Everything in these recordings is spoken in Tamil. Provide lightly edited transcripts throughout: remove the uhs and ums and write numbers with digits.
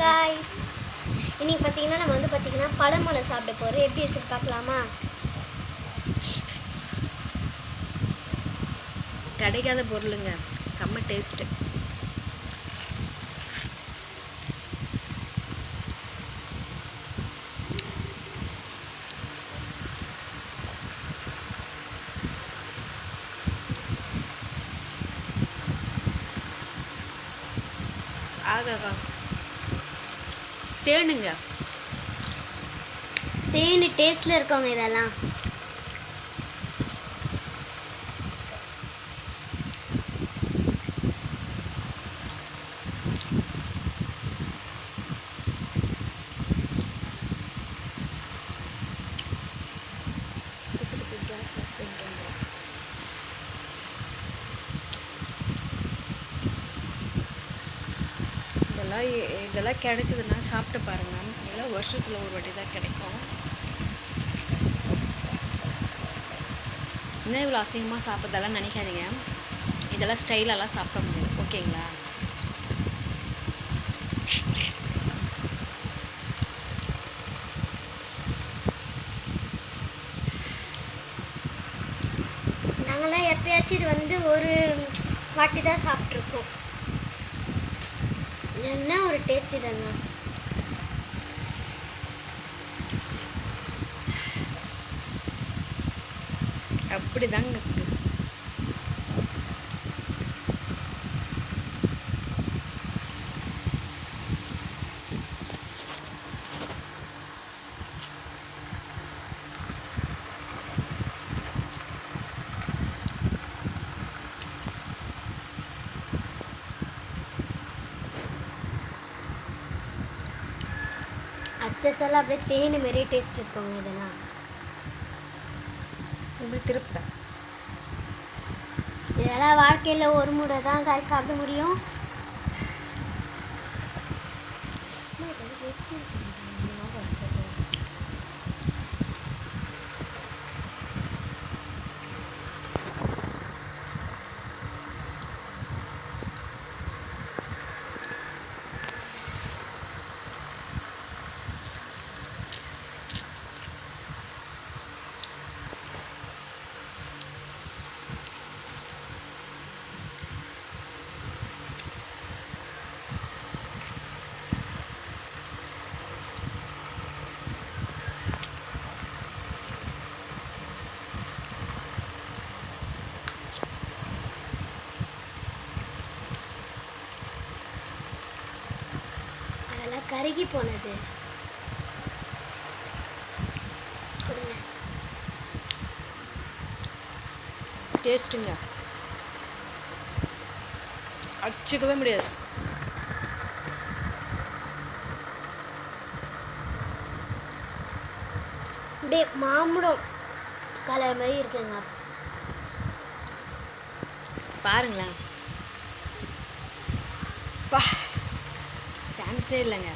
காய்ஸ், இன்னைக்கு பார்த்தீங்கன்னா நம்ம வந்து பார்த்தீங்கன்னா பழமலை சாப்பிட போகிறோம். எப்படி இருக்குன்னு பார்க்கலாமா? கிடைக்காத பொருளுங்க, செம்ம டேஸ்ட்டு. ஆகாக்கா தேனுங்க, தேன் டேஸ்ட்டில் இருக்கவங்க இதெல்லாம். இதெல்லாம் கிடைச்சதுன்னா சாப்பிட்டு பாருங்க. இதெல்லாம் வருஷத்துல ஒரு வாட்டி தான் கிடைக்கும். இன்னும் இவ்வளோ அசிங்கமாக சாப்பிட்றதெல்லாம் நினைக்காதீங்க. இதெல்லாம் ஸ்டைலெல்லாம் சாப்பிட முடியாது, ஓகேங்களா? நாங்களாம் எப்பயாச்சும் இது வந்து ஒரு வாட்டி தான் சாப்பிட்ருக்கோம். என்ன ஒரு டேஸ்ட் இதெல்லாம். அப்படிதாங்க இருக்கு. அச்சஸ் எல்லாம் அப்படியே தேன் மாரி டேஸ்ட் இருக்கவங்க இதெல்லாம். இப்படி திருப்ப இதெல்லாம் வாழ்க்கையில் ஒரு முறை தான் காய் சாப்பிட முடியும். கருகி போனது. டேஸ்ட்டுங்க, அடிச்சுக்கவே முடியாது. அப்படியே மாம்பழம் கலர் மாதிரி இருக்குங்க. பாருங்களேன், பா சான்ஸே இல்லைங்க.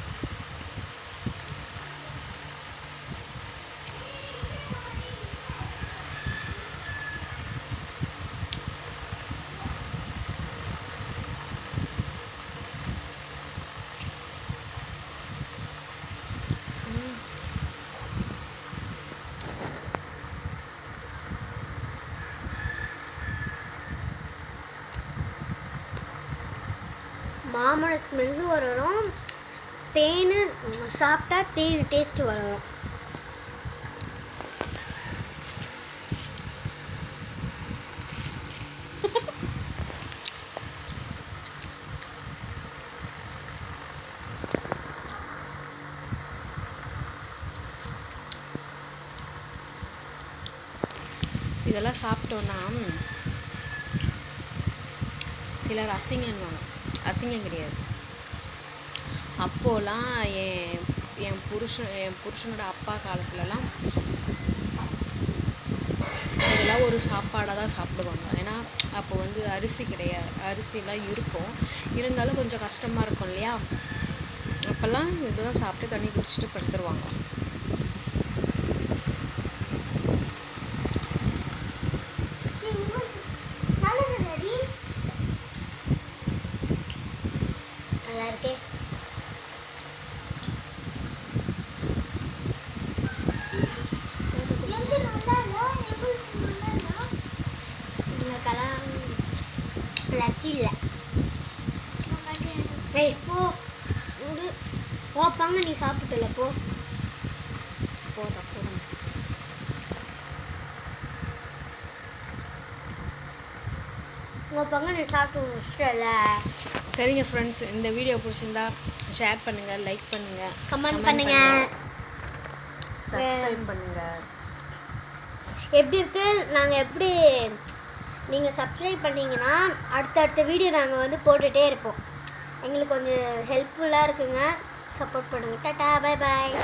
மாம்பழ ஸ்மெல்லு வரும், தேன் சாப்பிட்டா தேன் டேஸ்ட் வரும். இதெல்லாம் சாப்பிட்டோன்னா சிலர் அசிங்கன்னுவாங்க. அசிங்கம் கிடையாது. அப்போலாம் என் புருஷனோட அப்பா காலத்துலலாம் இதெல்லாம் ஒரு சாப்பாடாக தான் சாப்பிடுவாங்க. ஏன்னா அப்போ வந்து அரிசி கிடையாது, அரிசிலாம் இருக்கும், இருந்தாலும் கொஞ்சம் கஷ்டமாக இருக்கும் இல்லையா? அப்போல்லாம் இதுதான் சாப்பிட்டு தண்ணி குடிச்சிட்டு படுத்துருவாங்க. நல்லா இருக்கே. ஏய் போ விடு. பங்கு நீ சாப்பிட்டல போ. போதும் போதும். உங்கள் பங்கு நீ சாப்பிட்டு முடிச்சிட்டல. சரிங்க ஃப்ரெண்ட்ஸ், இந்த வீடியோ பிடிச்சிருந்தா ஷேர் பண்ணுங்கள், லைக் பண்ணுங்கள், கமெண்ட் பண்ணுங்கள், சப்ஸ்கிரைப் பண்ணுங்கள். எப்படி இருக்கு நாங்கள் எப்படி நீங்கள் சப்ஸ்கிரைப் பண்ணிங்கன்னா அடுத்தடுத்த வீடியோ நாங்கள் வந்து போட்டுகிட்டே இருப்போம். எங்களுக்கு கொஞ்சம் ஹெல்ப்ஃபுல்லாக இருக்குங்க. சப்போர்ட் பண்ணுங்கள். Tata, bye bye.